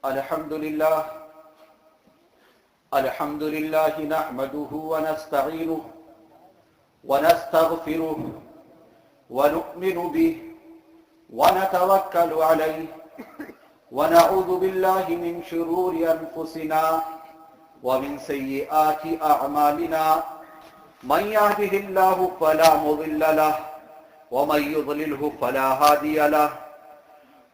الحمد لله نحمده ونستعينه ونستغفره ونؤمن به ونتوكل عليه ونعوذ بالله من شرور أنفسنا ومن سيئات أعمالنا من يهده الله فلا مضل له ومن يضلله فلا هادي له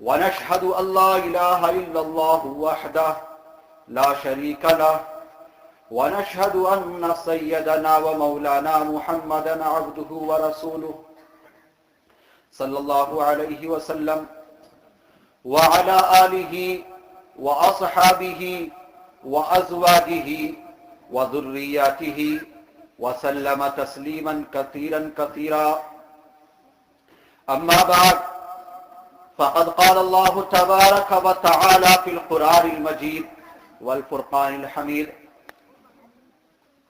ونشهد أن لا إله إلا الله وحده لا شريك له ونشهد أن سيدنا ومولانا محمدا عبده ورسوله صلى الله عليه وسلم وعلى آله وأصحابه وأزواجه وذرياته وسلم تسليما كثيرا كثيرا. أما بعد فقد قال الله تبارك وتعالى في القرآن المجيد والفرقان الحميد: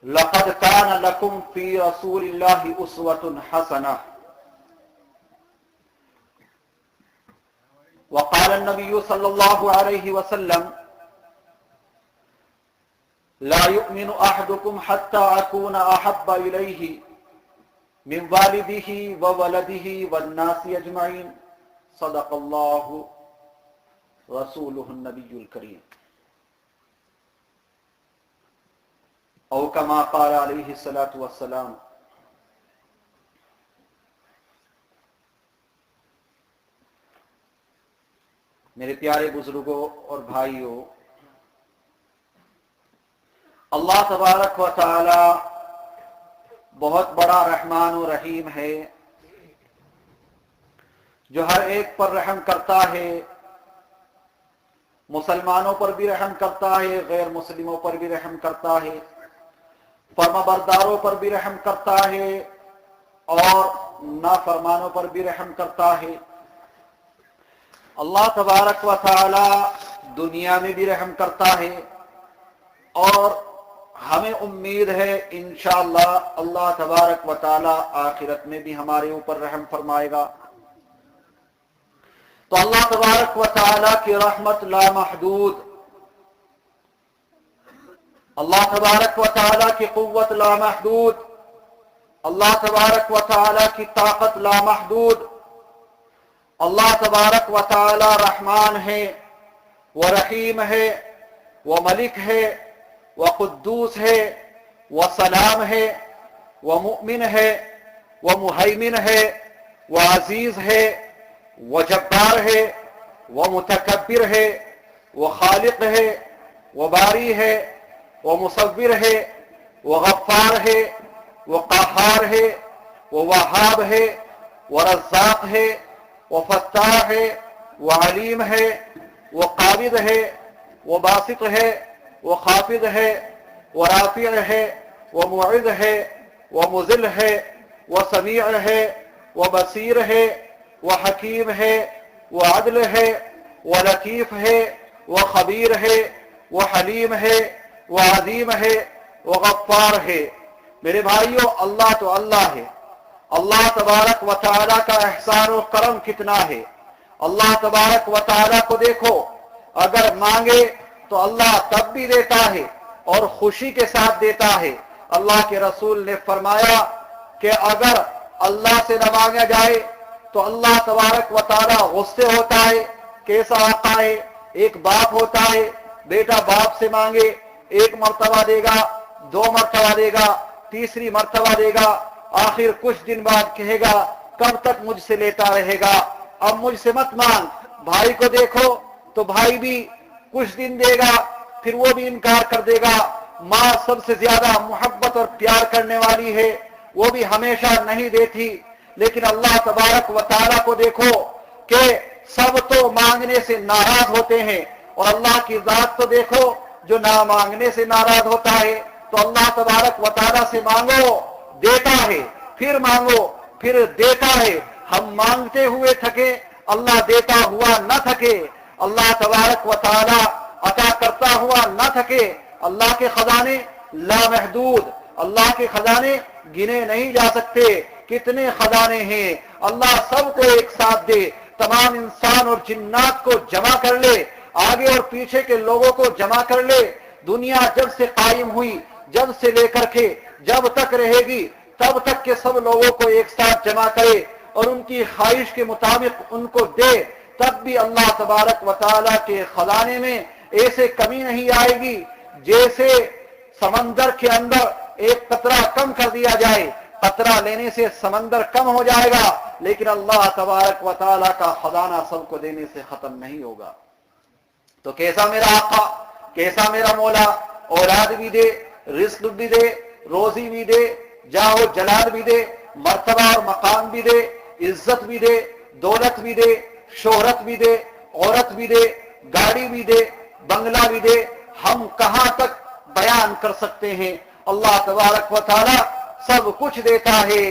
لقد كان لكم في رسول الله أسوة حسنة. وقال النبي صلى الله عليه وسلم: لا يؤمن أحدكم حتى أكون أحب إليه من والده وولده والناس أجمعين. صدق الله رسوله النبي الكريم او كما قال عليه الصلاة والسلام. میرے پیارے بزرگوں اور بھائیوں، اللہ تبارک و تعالی بہت بڑا رحمان و رحیم ہے، جو ہر ایک پر رحم کرتا ہے، مسلمانوں پر بھی رحم کرتا ہے، غیر مسلموں پر بھی رحم کرتا ہے، فرمانبرداروں پر بھی رحم کرتا ہے اور نافرمانوں پر بھی رحم کرتا ہے. اللہ تبارک و تعالی دنیا میں بھی رحم کرتا ہے اور ہمیں امید ہے انشاءاللہ اللہ تبارک و تعالی آخرت میں بھی ہمارے اوپر رحم فرمائے گا. تو اللہ تبارک و تعالی کی رحمت لامحدود، اللہ تبارک و تعالی کی قوت لامحدود، اللہ تبارک و تعالی کی طاقت لامحدود. اللہ تبارک و تعالی رحمان ہے، وہ رحیم ہے، وہ ملک ہے، وہ قدوس ہے، وہ سلام ہے، وہ مؤمن ہے، وہ مہیمن ہے، وہ عزیز ہے، وہ جبار ہے، وہ متکبر ہے، وہ خالق ہے، وہ باری ہے، وہ مصور ہے، وہ غفار ہے، وہ قہار ہے، وہ وہاب ہے، وہ رزاق ہے، وہ فتاح ہے، وہ علیم ہے، وہ قابض ہے، وہ باسط ہے، وہ خافض ہے، وہ رافع ہے، وہ معز ہے، وہ مذل ہے، وہ سمیع ہے، وہ بصیر ہے، وہ حکیم ہے، وہ عدل ہے، وہ لطیف ہے، وہ خبیر ہے، وہ حلیم ہے، وہ عظیم ہے، وہ غفار ہے. میرے بھائیوں، اللہ تو اللہ ہے. اللہ تبارک و تعالیٰ کا احسان و کرم کتنا ہے. اللہ تبارک و تعالیٰ کو دیکھو، اگر مانگے تو اللہ تب بھی دیتا ہے اور خوشی کے ساتھ دیتا ہے. اللہ کے رسول نے فرمایا کہ اگر اللہ سے نہ مانگا جائے تو اللہ تبارک و تعالیٰ غصے ہوتا ہے. کیسا آقا ہے؟ ایک باپ ہوتا ہے، بیٹا باپ سے مانگے، ایک مرتبہ دے گا، دو مرتبہ دے گا، تیسری مرتبہ دے گا، آخر کچھ دن بعد کہے گا کب تک مجھ سے لیتا رہے گا، اب مجھ سے مت مانگ. بھائی کو دیکھو تو بھائی بھی کچھ دن دے گا، پھر وہ بھی انکار کر دے گا. ماں سب سے زیادہ محبت اور پیار کرنے والی ہے، وہ بھی ہمیشہ نہیں دیتی. لیکن اللہ تبارک و تعالیٰ کو دیکھو کہ سب تو مانگنے سے ناراض ہوتے ہیں، اور اللہ کی ذات تو دیکھو جو نہ مانگنے سے ناراض ہوتا ہے. تو اللہ تبارک و تعالیٰ سے مانگو، دیتا ہے، پھر مانگو، پھر دیتا ہے. ہم مانگتے ہوئے تھکے، اللہ دیتا ہوا نہ تھکے. اللہ تبارک و تعالیٰ عطا کرتا ہوا نہ تھکے. اللہ کے خزانے لامحدود، اللہ کے خزانے گنے نہیں جا سکتے. کتنے خزانے ہیں، اللہ سب کو ایک ساتھ دے، تمام انسان اور جنات کو جمع کر لے آگے اور پیچھے کے لوگوں کو جمع کر لے. دنیا جب سے قائم ہوئی، جب سے لے کر کے جب تک رہے گی، تب تک کے سب لوگوں کو ایک ساتھ جمع کرے اور ان کی خواہش کے مطابق ان کو دے، تب بھی اللہ تبارک و تعالیٰ کے خزانے میں ایسے کمی نہیں آئے گی جیسے سمندر کے اندر ایک قطرہ کم کر دیا جائے، قطرہ لینے سے سمندر کم ہو جائے گا، لیکن اللہ تبارک و تعالیٰ کا خزانہ سب کو دینے سے ختم نہیں ہوگا. تو کیسا میرا آقا، کیسا میرا مولا، اولاد بھی دے، رزق بھی دے، روزی بھی دے، جاہ و جلال بھی دے، مرتبہ اور مقام بھی دے، عزت بھی دے، دولت بھی دے، شہرت بھی دے، عورت بھی دے، گاڑی بھی دے، بنگلہ بھی دے. ہم کہاں تک بیان کر سکتے ہیں؟ اللہ تبارک و تعالی سب کچھ دیتا ہے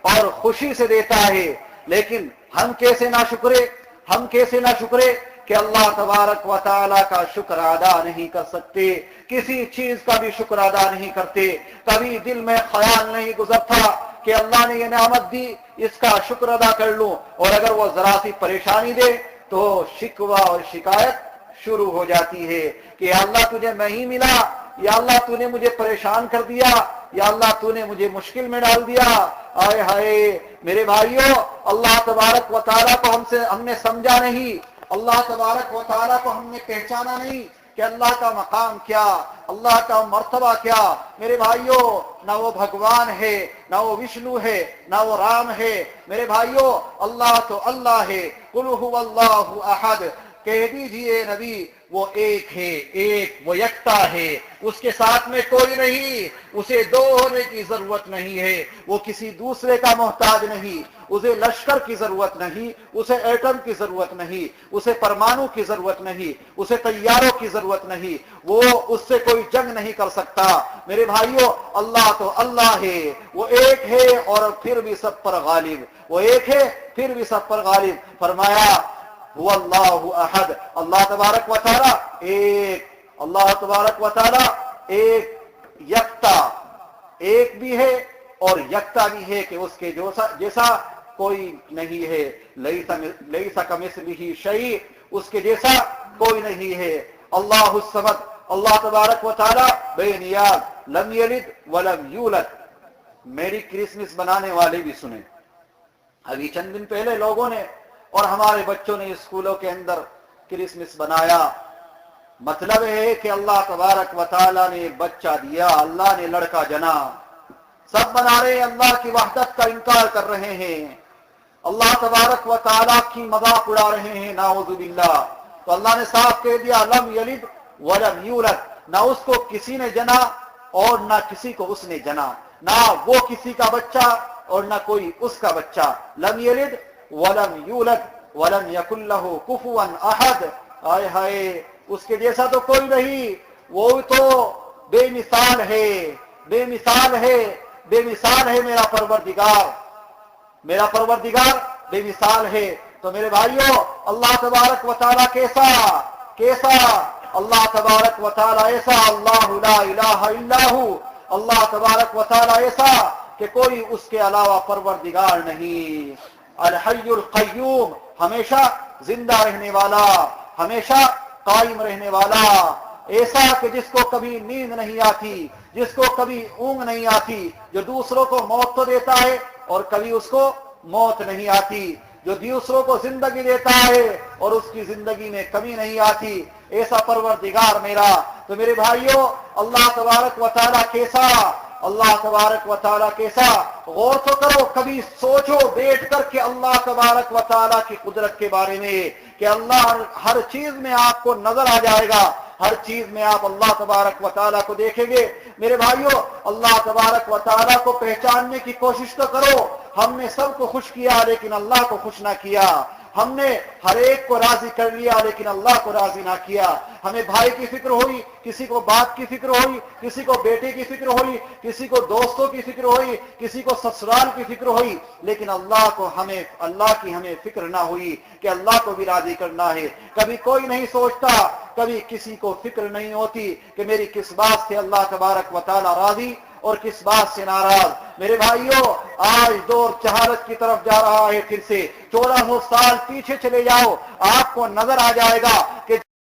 اور خوشی سے دیتا ہے، لیکن ہم کیسے نہ شکرے، ہم کیسے نہ شکرے کہ اللہ تبارک و تعالی کا شکر ادا نہیں کر سکتے، کسی چیز کا بھی شکر ادا نہیں کرتے. کبھی دل میں خیال نہیں گزرتا کہ اللہ نے یہ نعمت دی، اس کا شکر ادا کر لوں، اور اگر وہ ذرا سی پریشانی دے تو شکوہ اور شکایت شروع ہو جاتی ہے کہ یا اللہ تجھے نہیں ملا، یا اللہ تو نے مجھے پریشان کر دیا، یا اللہ تو نے مجھے مشکل میں ڈال دیا. آئے ہائے میرے بھائیوں، اللہ تبارک و تعالیٰ کو ہم نے سمجھا نہیں، اللہ تبارک و تعالیٰ کو ہم نے پہچانا نہیں کہ اللہ کا مقام کیا، اللہ کا مرتبہ کیا. میرے بھائیوں، نہ وہ بھگوان ہے، نہ وہ وشنو ہے، نہ وہ رام ہے. میرے بھائیوں، اللہ تو اللہ ہے. قل هو اللہ احد، کہہ دیجئے نبی وہ ایک ہے، ایک، وہ یکتا ہے، اس کے ساتھ میں کوئی نہیں، اسے دو ہونے کی ضرورت نہیں ہے، وہ کسی دوسرے کا محتاج نہیں، اسے لشکر کی ضرورت نہیں، اسے ایٹم کی ضرورت نہیں، اسے پرمانو کی ضرورت نہیں، اسے طیاروں کی ضرورت نہیں، وہ اس سے کوئی جنگ نہیں کر سکتا. میرے بھائیوں، اللہ تو اللہ ہے، وہ ایک ہے اور پھر بھی سب پر غالب، وہ ایک ہے پھر بھی سب پر غالب. فرمایا هو اللہ احد، اللہ تبارک و تعالی ایک، اللہ تبارک و تعالی ایک، یکتا، ایک بھی ہے اور یکتا بھی ہے کہ اس کے جیسا کوئی نہیں ہے. لیس کمثلہ شیء، اس کے جیسا کوئی نہیں ہے. اللہ الصمد، اللہ تبارک و تعالی بے نیاز، لم یلد ولم یولد. میری کرسمس بنانے والے بھی سنیں، ابھی چند دن پہلے لوگوں نے اور ہمارے بچوں نے اسکولوں کے اندر کرسمس بنایا. مطلب ہے کہ اللہ تبارک و تعالیٰ نے بچہ دیا، اللہ نے لڑکا جنا. سب بنا رہے ہیں، اللہ کی وحدت کا انکار کر رہے ہیں، اللہ تبارک و تعالیٰ کی مذاق اڑا رہے ہیں، نعوذ باللہ. تو اللہ نے صاف کہہ دیا لم یلد ولم یولد، نہ اس کو کسی نے جنا اور نہ کسی کو اس نے جنا، نہ وہ کسی کا بچہ اور نہ کوئی اس کا بچہ. لم یلد ولم یولد ولم یکن لہ کفوا احد. آئے ہائے، اس کے جیسا تو کوئی نہیں، وہ تو بے مثال ہے، بے مثال ہے، بے مثال ہے. میرا پروردگار، میرا پروردگار بے مثال ہے. تو میرے بھائیوں، اللہ تبارک و تعالیٰ کیسا، کیسا اللہ تبارک و تعالیٰ ایسا، اللہ لا الہ الا ہو، اللہ تبارک و تعالیٰ ایسا کہ کوئی اس کے علاوہ پروردگار نہیں. الحی القیوم، ہمیشہ زندہ رہنے والا، ہمیشہ قائم رہنے والا، ایسا کہ جس کو کبھی نیند نہیں آتی، جس کو کبھی اونگ نہیں آتی، جو دوسروں کو موت تو دیتا ہے اور کبھی اس کو موت نہیں آتی، جو دوسروں کو زندگی دیتا ہے اور اس کی زندگی میں کمی نہیں آتی. ایسا پروردگار میرا. تو میرے بھائیوں، اللہ تبارک و تعالیٰ کیسا، اللہ تبارک و تعالیٰ کیسا. غور تو کرو، کبھی سوچو بیٹھ کر کے اللہ تبارک و تعالیٰ کی قدرت کے بارے میں کہ اللہ ہر چیز میں آپ کو نظر آ جائے گا، ہر چیز میں آپ اللہ تبارک و تعالیٰ کو دیکھیں گے. میرے بھائیوں، اللہ تبارک و تعالیٰ کو پہچاننے کی کوشش تو کرو. ہم نے سب کو خوش کیا لیکن اللہ کو خوش نہ کیا. ہم نے ہر ایک کو راضی کر لیا لیکن اللہ کو راضی نہ کیا. ہمیں بھائی کی فکر ہوئی، کسی کو باپ کی فکر ہوئی، کسی کو بیٹے کی فکر ہوئی، کسی کو دوستوں کی فکر ہوئی، کسی کو سسرال کی فکر ہوئی، لیکن اللہ کی ہمیں فکر نہ ہوئی کہ اللہ کو بھی راضی کرنا ہے. کبھی کوئی نہیں سوچتا، کبھی کسی کو فکر نہیں ہوتی کہ میری کس بات سے اللہ تبارک و تعالی راضی اور کس بات سے ناراض. میرے بھائیوں، آج دور جہالت کی طرف جا رہا ہے. پھر سے 1400 سال پیچھے چلے جاؤ، آپ کو نظر آ جائے گا کہ